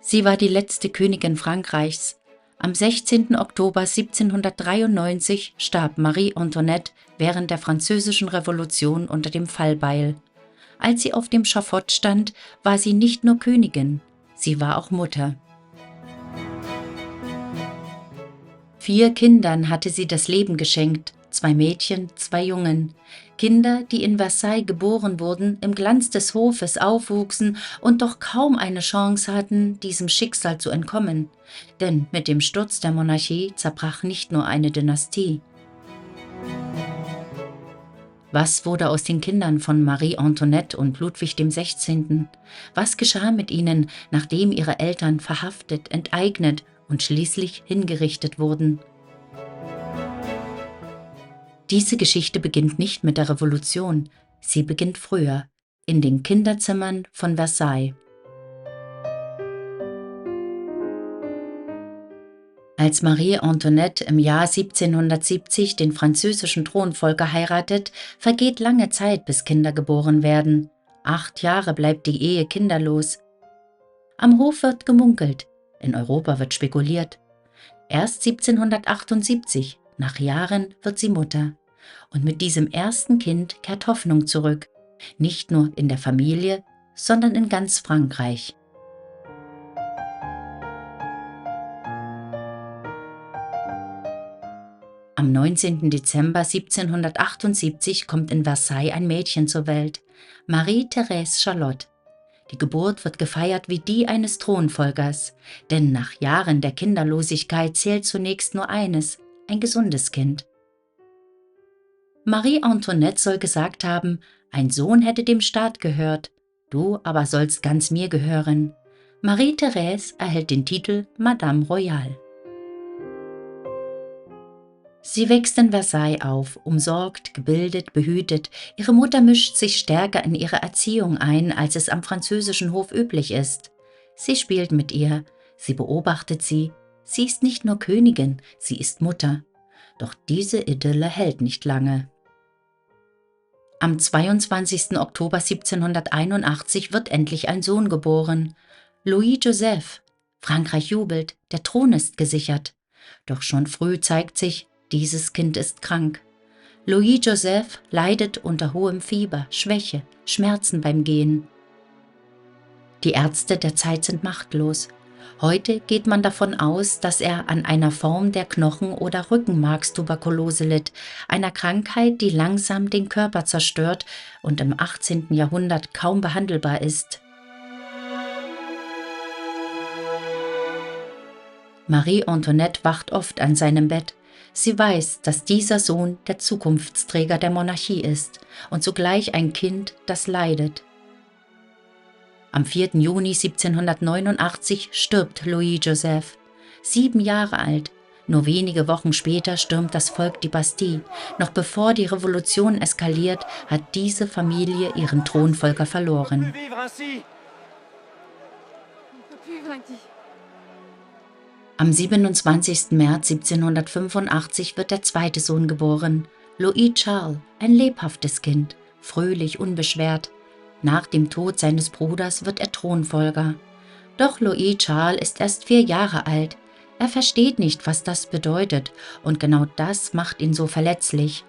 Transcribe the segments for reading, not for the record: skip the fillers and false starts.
Sie war die letzte Königin Frankreichs. Am 16. Oktober 1793 starb Marie Antoinette während der Französischen Revolution unter dem Fallbeil. Als sie auf dem Schafott stand, war sie nicht nur Königin, sie war auch Mutter. 4 Kindern hatte sie das Leben geschenkt, 2 Mädchen, 2 Jungen. Kinder, die in Versailles geboren wurden, im Glanz des Hofes aufwuchsen und doch kaum eine Chance hatten, diesem Schicksal zu entkommen. Denn mit dem Sturz der Monarchie zerbrach nicht nur eine Dynastie. Was wurde aus den Kindern von Marie Antoinette und Ludwig XVI.? Was geschah mit ihnen, nachdem ihre Eltern verhaftet, enteignet und schließlich hingerichtet wurden? Diese Geschichte beginnt nicht mit der Revolution, sie beginnt früher, in den Kinderzimmern von Versailles. Als Marie Antoinette im Jahr 1770 den französischen Thronfolger heiratet, vergeht lange Zeit, bis Kinder geboren werden. 8 Jahre bleibt die Ehe kinderlos. Am Hof wird gemunkelt, in Europa wird spekuliert. Erst 1778, nach Jahren, wird sie Mutter. Und mit diesem ersten Kind kehrt Hoffnung zurück, nicht nur in der Familie, sondern in ganz Frankreich. Am 19. Dezember 1778 kommt in Versailles ein Mädchen zur Welt, Marie-Thérèse Charlotte. Die Geburt wird gefeiert wie die eines Thronfolgers, denn nach Jahren der Kinderlosigkeit zählt zunächst nur eines, ein gesundes Kind. Marie Antoinette soll gesagt haben, ein Sohn hätte dem Staat gehört, du aber sollst ganz mir gehören. Marie-Thérèse erhält den Titel Madame Royale. Sie wächst in Versailles auf, umsorgt, gebildet, behütet. Ihre Mutter mischt sich stärker in ihre Erziehung ein, als es am französischen Hof üblich ist. Sie spielt mit ihr, sie beobachtet sie. Sie ist nicht nur Königin, sie ist Mutter. Doch diese Idylle hält nicht lange. Am 22. Oktober 1781 wird endlich ein Sohn geboren. Louis-Joseph. Frankreich jubelt, der Thron ist gesichert. Doch schon früh zeigt sich, dieses Kind ist krank. Louis-Joseph leidet unter hohem Fieber, Schwäche, Schmerzen beim Gehen. Die Ärzte der Zeit sind machtlos. Heute geht man davon aus, dass er an einer Form der Knochen- oder Rückenmarkstuberkulose litt, einer Krankheit, die langsam den Körper zerstört und im 18. Jahrhundert kaum behandelbar ist. Marie Antoinette wacht oft an seinem Bett. Sie weiß, dass dieser Sohn der Zukunftsträger der Monarchie ist und zugleich ein Kind, das leidet. Am 4. Juni 1789 stirbt Louis-Joseph, 7 Jahre alt. Nur wenige Wochen später stürmt das Volk die Bastille. Noch bevor die Revolution eskaliert, hat diese Familie ihren Thronfolger verloren. Am 27. März 1785 wird der zweite Sohn geboren, Louis Charles, ein lebhaftes Kind, fröhlich, unbeschwert. Nach dem Tod seines Bruders wird er Thronfolger. Doch Louis Charles ist erst 4 Jahre alt. Er versteht nicht, was das bedeutet, und genau das macht ihn so verletzlich.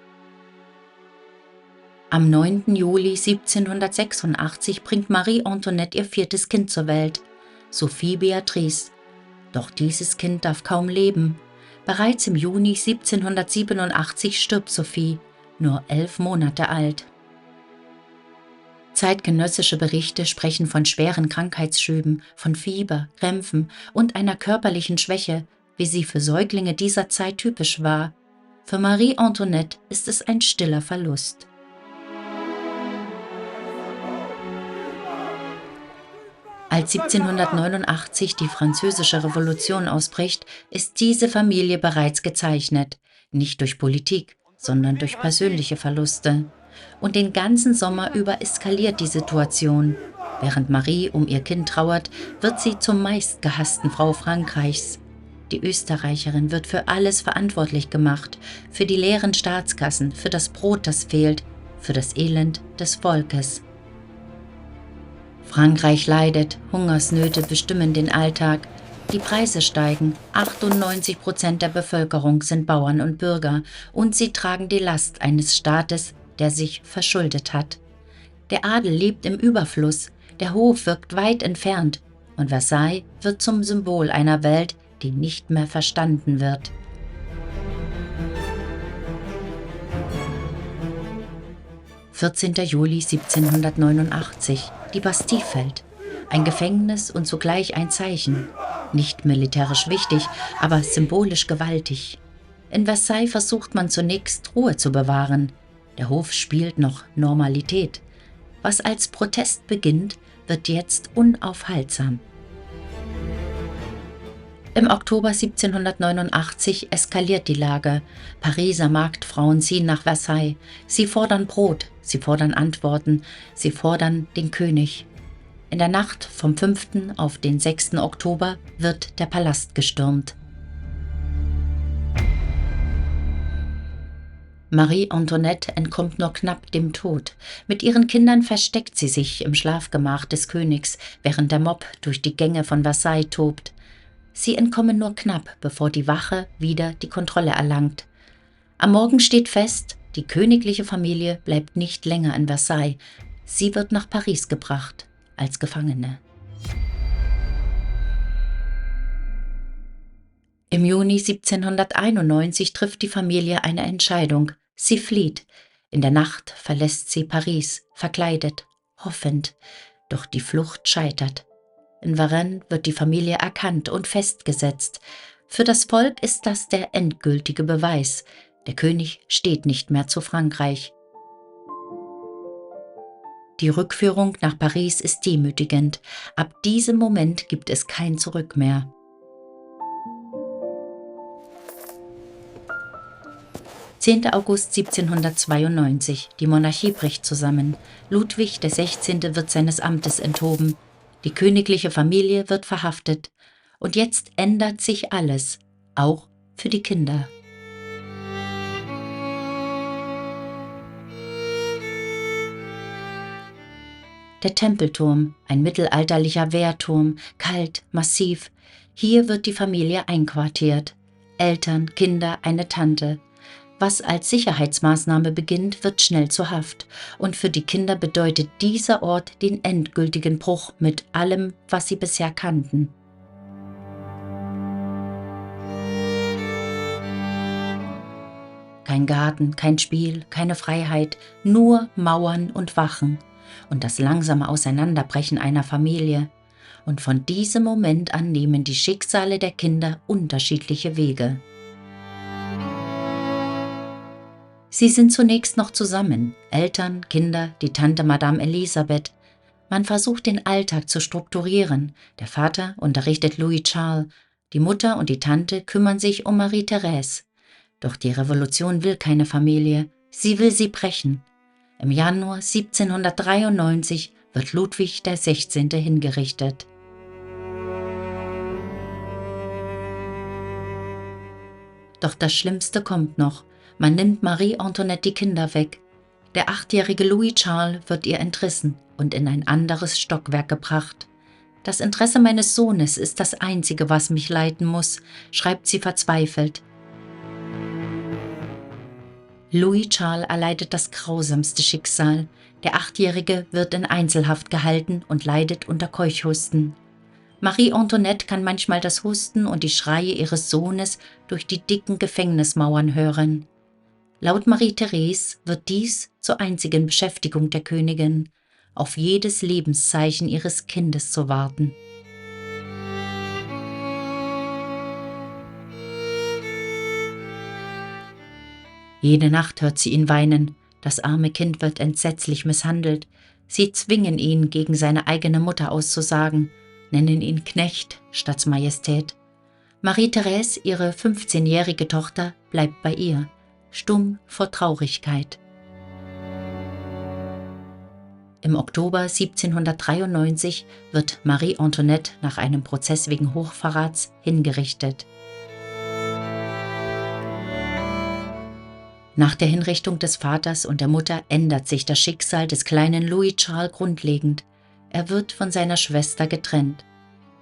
Am 9. Juli 1786 bringt Marie Antoinette ihr 4. Kind zur Welt, Sophie Beatrice. Doch dieses Kind darf kaum leben. Bereits im Juni 1787 stirbt Sophie, nur 11 Monate alt. Zeitgenössische Berichte sprechen von schweren Krankheitsschüben, von Fieber, Krämpfen und einer körperlichen Schwäche, wie sie für Säuglinge dieser Zeit typisch war. Für Marie Antoinette ist es ein stiller Verlust. Als 1789 die Französische Revolution ausbricht, ist diese Familie bereits gezeichnet, nicht durch Politik, sondern durch persönliche Verluste. Und den ganzen Sommer über eskaliert die Situation. Während Marie um ihr Kind trauert, wird sie zur meistgehassten Frau Frankreichs. Die Österreicherin wird für alles verantwortlich gemacht, für die leeren Staatskassen, für das Brot, das fehlt, für das Elend des Volkes. Frankreich leidet, Hungersnöte bestimmen den Alltag, die Preise steigen, 98% der Bevölkerung sind Bauern und Bürger und sie tragen die Last eines Staates, der sich verschuldet hat. Der Adel lebt im Überfluss, der Hof wirkt weit entfernt und Versailles wird zum Symbol einer Welt, die nicht mehr verstanden wird. »14. Juli 1789. Die Bastille fällt. Ein Gefängnis und zugleich ein Zeichen. Nicht militärisch wichtig, aber symbolisch gewaltig. In Versailles versucht man zunächst Ruhe zu bewahren. Der Hof spielt noch Normalität. Was als Protest beginnt, wird jetzt unaufhaltsam. Im Oktober 1789 eskaliert die Lage. Pariser Marktfrauen ziehen nach Versailles. Sie fordern Brot, sie fordern Antworten, sie fordern den König. In der Nacht vom 5. auf den 6. Oktober wird der Palast gestürmt. Marie Antoinette entkommt nur knapp dem Tod. Mit ihren Kindern versteckt sie sich im Schlafgemach des Königs, während der Mob durch die Gänge von Versailles tobt. Sie entkommen nur knapp, bevor die Wache wieder die Kontrolle erlangt. Am Morgen steht fest, die königliche Familie bleibt nicht länger in Versailles. Sie wird nach Paris gebracht, als Gefangene. Im Juni 1791 trifft die Familie eine Entscheidung. Sie flieht. In der Nacht verlässt sie Paris, verkleidet, hoffend. Doch die Flucht scheitert. In Varennes wird die Familie erkannt und festgesetzt. Für das Volk ist das der endgültige Beweis. Der König steht nicht mehr zu Frankreich. Die Rückführung nach Paris ist demütigend. Ab diesem Moment gibt es kein Zurück mehr. August 1792. Die Monarchie bricht zusammen. Ludwig XVI. Wird seines Amtes enthoben. Die königliche Familie wird verhaftet. Und jetzt ändert sich alles, auch für die Kinder. Der Tempelturm, ein mittelalterlicher Wehrturm, kalt, massiv. Hier wird die Familie einquartiert. Eltern, Kinder, eine Tante. Was als Sicherheitsmaßnahme beginnt, wird schnell zur Haft. Und für die Kinder bedeutet dieser Ort den endgültigen Bruch mit allem, was sie bisher kannten. Kein Garten, kein Spiel, keine Freiheit, nur Mauern und Wachen. Und das langsame Auseinanderbrechen einer Familie. Und von diesem Moment an nehmen die Schicksale der Kinder unterschiedliche Wege. Sie sind zunächst noch zusammen, Eltern, Kinder, die Tante Madame Elisabeth. Man versucht den Alltag zu strukturieren. Der Vater unterrichtet Louis Charles, die Mutter und die Tante kümmern sich um Marie-Thérèse. Doch die Revolution will keine Familie, sie will sie brechen. Im Januar 1793 wird Ludwig XVI. Hingerichtet. Doch das Schlimmste kommt noch. Man nimmt Marie Antoinette die Kinder weg. Der 8-jährige Louis Charles wird ihr entrissen und in ein anderes Stockwerk gebracht. Das Interesse meines Sohnes ist das Einzige, was mich leiten muss, schreibt sie verzweifelt. Louis Charles erleidet das grausamste Schicksal. Der 8-Jährige wird in Einzelhaft gehalten und leidet unter Keuchhusten. Marie Antoinette kann manchmal das Husten und die Schreie ihres Sohnes durch die dicken Gefängnismauern hören. Laut Marie-Thérèse wird dies zur einzigen Beschäftigung der Königin, auf jedes Lebenszeichen ihres Kindes zu warten. Jede Nacht hört sie ihn weinen. Das arme Kind wird entsetzlich misshandelt. Sie zwingen ihn, gegen seine eigene Mutter auszusagen, nennen ihn Knecht statt Majestät. Marie-Thérèse, ihre 15-jährige Tochter, bleibt bei ihr, stumm vor Traurigkeit. Im Oktober 1793 wird Marie Antoinette nach einem Prozess wegen Hochverrats hingerichtet. Nach der Hinrichtung des Vaters und der Mutter ändert sich das Schicksal des kleinen Louis Charles grundlegend. Er wird von seiner Schwester getrennt.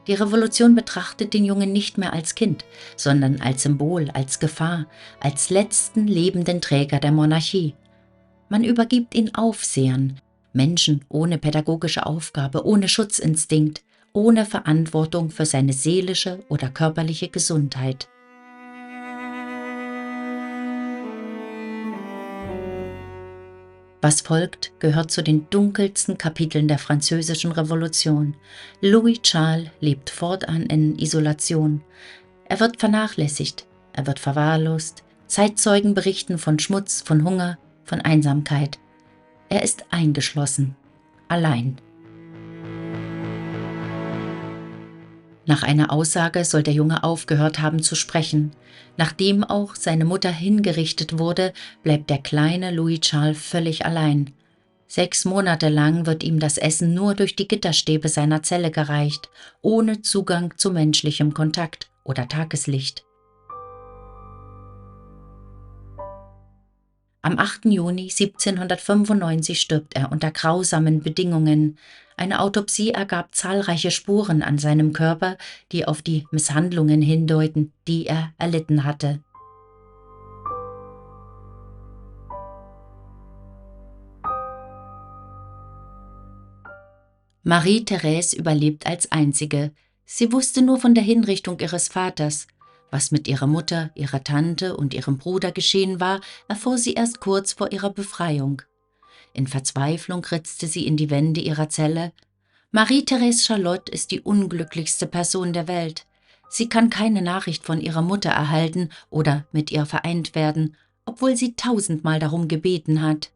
Die Revolution betrachtet den Jungen nicht mehr als Kind, sondern als Symbol, als Gefahr, als letzten lebenden Träger der Monarchie. Man übergibt ihn Aufsehern, Menschen ohne pädagogische Aufgabe, ohne Schutzinstinkt, ohne Verantwortung für seine seelische oder körperliche Gesundheit. Was folgt, gehört zu den dunkelsten Kapiteln der Französischen Revolution. Louis Charles lebt fortan in Isolation. Er wird vernachlässigt, er wird verwahrlost. Zeitzeugen berichten von Schmutz, von Hunger, von Einsamkeit. Er ist eingeschlossen, allein. Nach einer Aussage soll der Junge aufgehört haben zu sprechen. Nachdem auch seine Mutter hingerichtet wurde, bleibt der kleine Louis Charles völlig allein. 6 Monate lang wird ihm das Essen nur durch die Gitterstäbe seiner Zelle gereicht, ohne Zugang zu menschlichem Kontakt oder Tageslicht. Am 8. Juni 1795 stirbt er unter grausamen Bedingungen. Eine Autopsie ergab zahlreiche Spuren an seinem Körper, die auf die Misshandlungen hindeuten, die er erlitten hatte. Marie-Thérèse überlebt als einzige. Sie wusste nur von der Hinrichtung ihres Vaters. Was mit ihrer Mutter, ihrer Tante und ihrem Bruder geschehen war, erfuhr sie erst kurz vor ihrer Befreiung. In Verzweiflung ritzte sie in die Wände ihrer Zelle. Marie-Thérèse Charlotte ist die unglücklichste Person der Welt. Sie kann keine Nachricht von ihrer Mutter erhalten oder mit ihr vereint werden, obwohl sie 1000-mal darum gebeten hat.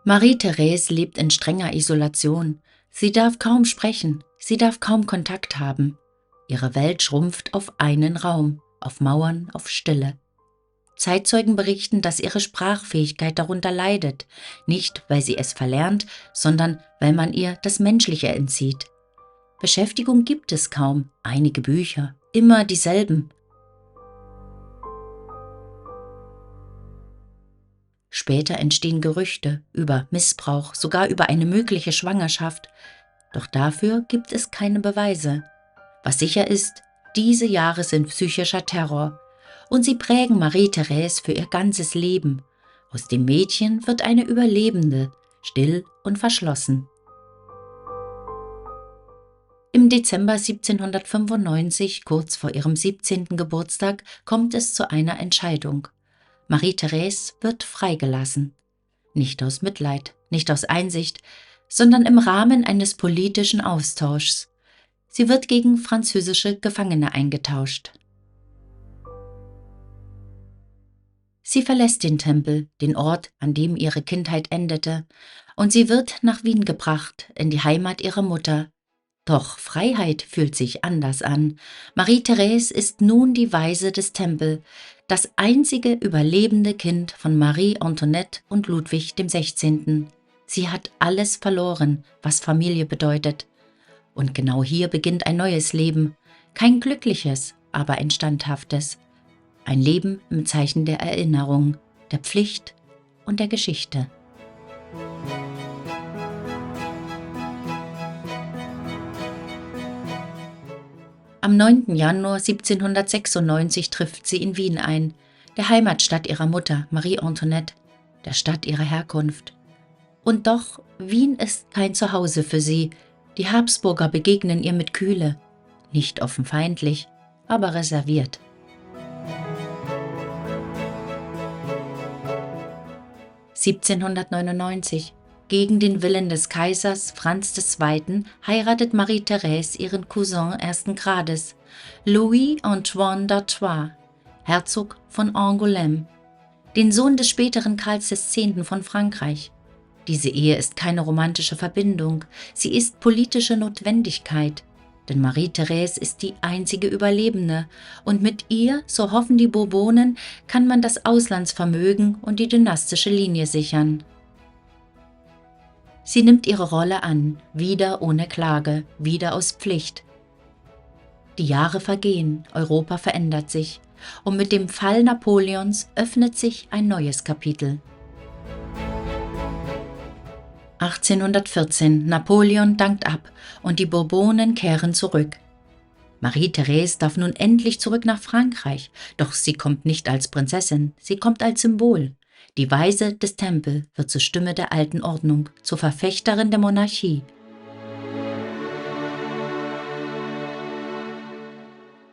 Marie-Thérèse lebt in strenger Isolation. Sie darf kaum sprechen, sie darf kaum Kontakt haben. Ihre Welt schrumpft auf einen Raum, auf Mauern, auf Stille. Zeitzeugen berichten, dass ihre Sprachfähigkeit darunter leidet, nicht weil sie es verlernt, sondern weil man ihr das Menschliche entzieht. Beschäftigung gibt es kaum, einige Bücher, immer dieselben. Später entstehen Gerüchte über Missbrauch, sogar über eine mögliche Schwangerschaft. Doch dafür gibt es keine Beweise. Was sicher ist, diese Jahre sind psychischer Terror. Und sie prägen Marie-Thérèse für ihr ganzes Leben. Aus dem Mädchen wird eine Überlebende, still und verschlossen. Im Dezember 1795, kurz vor ihrem 17. Geburtstag, kommt es zu einer Entscheidung. Marie-Thérèse wird freigelassen. Nicht aus Mitleid, nicht aus Einsicht, sondern im Rahmen eines politischen Austauschs. Sie wird gegen französische Gefangene eingetauscht. Sie verlässt den Tempel, den Ort, an dem ihre Kindheit endete, und sie wird nach Wien gebracht, in die Heimat ihrer Mutter. Doch Freiheit fühlt sich anders an. Marie-Thérèse ist nun die Waise des Tempels, das einzige überlebende Kind von Marie Antoinette und Ludwig dem 16. Sie hat alles verloren, was Familie bedeutet. Und genau hier beginnt ein neues Leben. Kein glückliches, aber ein standhaftes. Ein Leben im Zeichen der Erinnerung, der Pflicht und der Geschichte. Am 9. Januar 1796 trifft sie in Wien ein, der Heimatstadt ihrer Mutter, Marie Antoinette, der Stadt ihrer Herkunft. Und doch, Wien ist kein Zuhause für sie. Die Habsburger begegnen ihr mit Kühle, nicht offen feindlich, aber reserviert. (1799) Gegen den Willen des Kaisers Franz II. Heiratet Marie-Thérèse ihren Cousin ersten Grades, Louis-Antoine d'Artois, Herzog von Angoulême, den Sohn des späteren Karls X. von Frankreich. Diese Ehe ist keine romantische Verbindung, sie ist politische Notwendigkeit, denn Marie-Thérèse ist die einzige Überlebende und mit ihr, so hoffen die Bourbonen, kann man das Auslandsvermögen und die dynastische Linie sichern. Sie nimmt ihre Rolle an, wieder ohne Klage, wieder aus Pflicht. Die Jahre vergehen, Europa verändert sich und mit dem Fall Napoleons öffnet sich ein neues Kapitel. 1814, Napoleon dankt ab und die Bourbonen kehren zurück. Marie-Therese darf nun endlich zurück nach Frankreich, doch sie kommt nicht als Prinzessin, sie kommt als Symbol. Die Waise des Tempel wird zur Stimme der alten Ordnung, zur Verfechterin der Monarchie.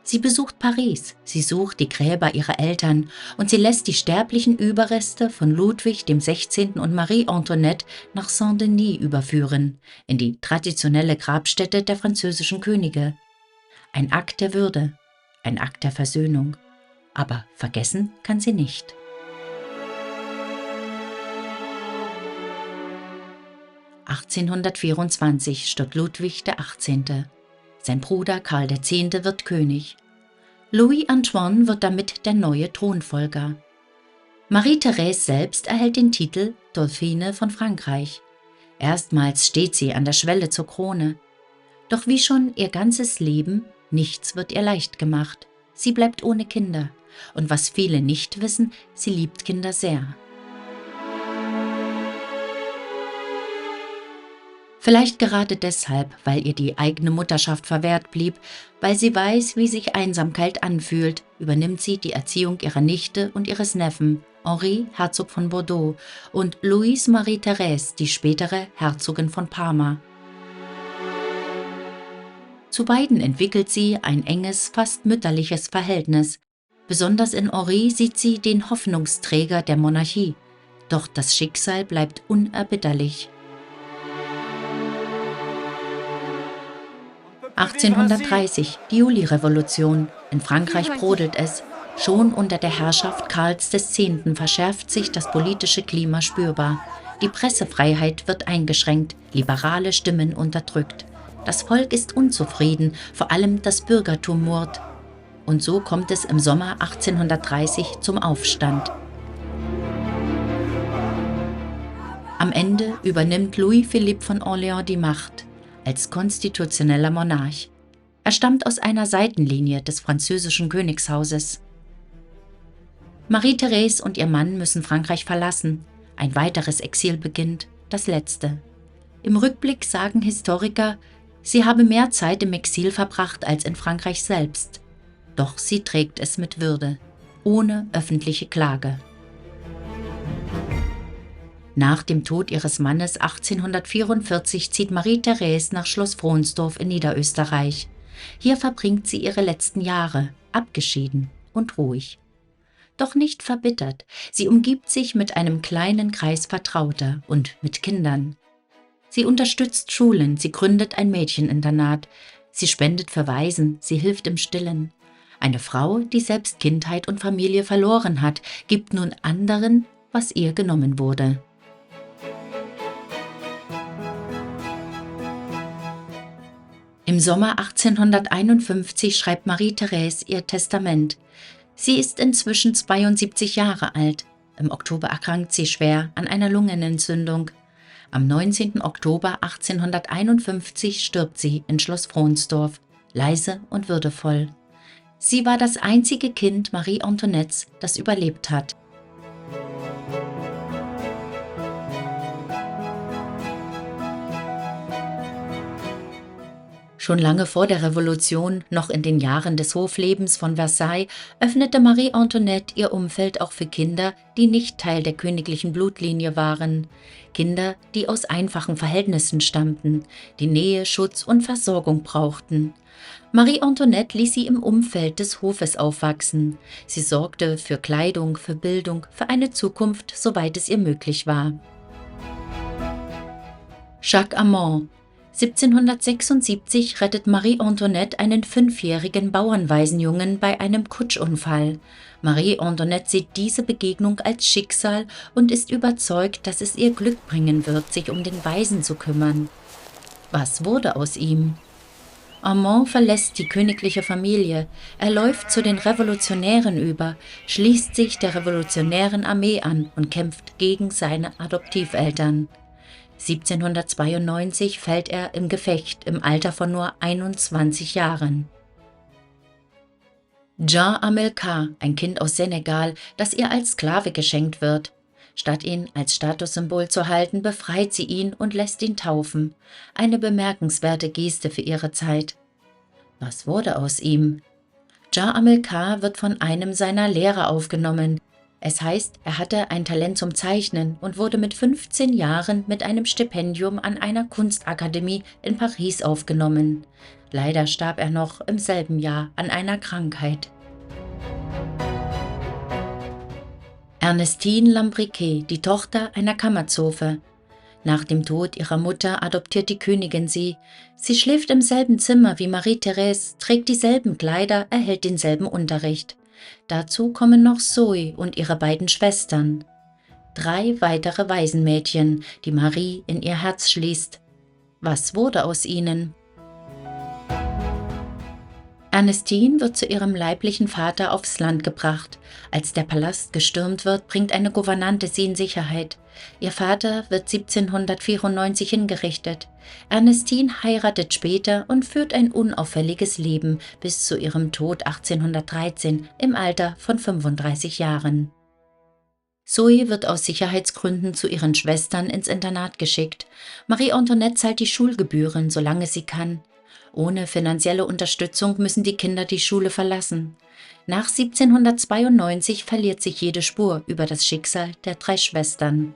Sie besucht Paris, sie sucht die Gräber ihrer Eltern und sie lässt die sterblichen Überreste von Ludwig dem 16. und Marie Antoinette nach Saint-Denis überführen, in die traditionelle Grabstätte der französischen Könige. Ein Akt der Würde, ein Akt der Versöhnung. Aber vergessen kann sie nicht. (1824) stirbt Ludwig der 18. Sein Bruder Karl X. wird König. Louis Antoine wird damit der neue Thronfolger. Marie-Therese selbst erhält den Titel Dauphine von Frankreich. Erstmals steht sie an der Schwelle zur Krone. Doch wie schon ihr ganzes Leben, nichts wird ihr leicht gemacht. Sie bleibt ohne Kinder. Und was viele nicht wissen, sie liebt Kinder sehr. Vielleicht gerade deshalb, weil ihr die eigene Mutterschaft verwehrt blieb, weil sie weiß, wie sich Einsamkeit anfühlt, übernimmt sie die Erziehung ihrer Nichte und ihres Neffen, Henri, Herzog von Bordeaux, und Louise Marie-Therese, die spätere Herzogin von Parma. Zu beiden entwickelt sie ein enges, fast mütterliches Verhältnis. Besonders in Henri sieht sie den Hoffnungsträger der Monarchie. Doch das Schicksal bleibt unerbitterlich. 1830, die Julirevolution. In Frankreich brodelt es. Schon unter der Herrschaft Karls X. verschärft sich das politische Klima spürbar. Die Pressefreiheit wird eingeschränkt, liberale Stimmen unterdrückt. Das Volk ist unzufrieden, vor allem das Bürgertum murrt. Und so kommt es im Sommer 1830 zum Aufstand. Am Ende übernimmt Louis-Philippe von Orléans die Macht als konstitutioneller Monarch. Er stammt aus einer Seitenlinie des französischen Königshauses. Marie-Therese und ihr Mann müssen Frankreich verlassen. Ein weiteres Exil beginnt, das letzte. Im Rückblick sagen Historiker, sie habe mehr Zeit im Exil verbracht als in Frankreich selbst. Doch sie trägt es mit Würde, ohne öffentliche Klage. Nach dem Tod ihres Mannes 1844 zieht Marie-Therese nach Schloss Fronsdorf in Niederösterreich. Hier verbringt sie ihre letzten Jahre, abgeschieden und ruhig. Doch nicht verbittert, sie umgibt sich mit einem kleinen Kreis Vertrauter und mit Kindern. Sie unterstützt Schulen, sie gründet ein Mädcheninternat, sie spendet für Waisen, sie hilft im Stillen. Eine Frau, die selbst Kindheit und Familie verloren hat, gibt nun anderen, was ihr genommen wurde. Im Sommer 1851 schreibt Marie-Therese ihr Testament. Sie ist inzwischen 72 Jahre alt. Im Oktober erkrankt sie schwer an einer Lungenentzündung. Am 19. Oktober 1851 stirbt sie in Schloss Fronsdorf, leise und würdevoll. Sie war das einzige Kind Marie Antoinettes, das überlebt hat. Schon lange vor der Revolution, noch in den Jahren des Hoflebens von Versailles, öffnete Marie Antoinette ihr Umfeld auch für Kinder, die nicht Teil der königlichen Blutlinie waren. Kinder, die aus einfachen Verhältnissen stammten, die Nähe, Schutz und Versorgung brauchten. Marie Antoinette ließ sie im Umfeld des Hofes aufwachsen. Sie sorgte für Kleidung, für Bildung, für eine Zukunft, soweit es ihr möglich war. Jacques Amand. 1776 rettet Marie Antoinette einen 5-jährigen Bauernwaisenjungen bei einem Kutschunfall. Marie Antoinette sieht diese Begegnung als Schicksal und ist überzeugt, dass es ihr Glück bringen wird, sich um den Waisen zu kümmern. Was wurde aus ihm? Amand verlässt die königliche Familie, er läuft zu den Revolutionären über, schließt sich der revolutionären Armee an und kämpft gegen seine Adoptiveltern. 1792 fällt er im Gefecht im Alter von nur 21 Jahren. Jean Amilcar, ein Kind aus Senegal, das ihr als Sklave geschenkt wird. Statt ihn als Statussymbol zu halten, befreit sie ihn und lässt ihn taufen. Eine bemerkenswerte Geste für ihre Zeit. Was wurde aus ihm? Jah Amilcar wird von einem seiner Lehrer aufgenommen. Es heißt, er hatte ein Talent zum Zeichnen und wurde mit 15 Jahren mit einem Stipendium an einer Kunstakademie in Paris aufgenommen. Leider starb er noch im selben Jahr an einer Krankheit. Ernestine Lambriquet, die Tochter einer Kammerzofe. Nach dem Tod ihrer Mutter adoptiert die Königin sie. Sie schläft im selben Zimmer wie Marie-Thérèse, trägt dieselben Kleider, erhält denselben Unterricht. Dazu kommen noch Zoe und ihre beiden Schwestern. 3 weitere Waisenmädchen, die Marie in ihr Herz schließt. Was wurde aus ihnen? Ernestine wird zu ihrem leiblichen Vater aufs Land gebracht. Als der Palast gestürmt wird, bringt eine Gouvernante sie in Sicherheit. Ihr Vater wird 1794 hingerichtet. Ernestine heiratet später und führt ein unauffälliges Leben bis zu ihrem Tod 1813 im Alter von 35 Jahren. Zoe wird aus Sicherheitsgründen zu ihren Schwestern ins Internat geschickt. Marie Antoinette zahlt die Schulgebühren, solange sie kann. Ohne finanzielle Unterstützung müssen die Kinder die Schule verlassen. Nach 1792 verliert sich jede Spur über das Schicksal der 3 Schwestern.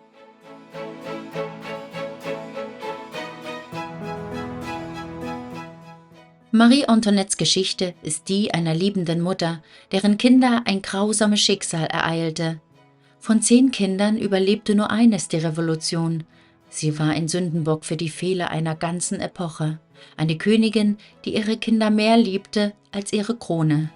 Marie Antoinettes Geschichte ist die einer liebenden Mutter, deren Kinder ein grausames Schicksal ereilte. Von 10 Kindern überlebte nur eines die Revolution. Sie war ein Sündenbock für die Fehler einer ganzen Epoche. Eine Königin, die ihre Kinder mehr liebte als ihre Krone.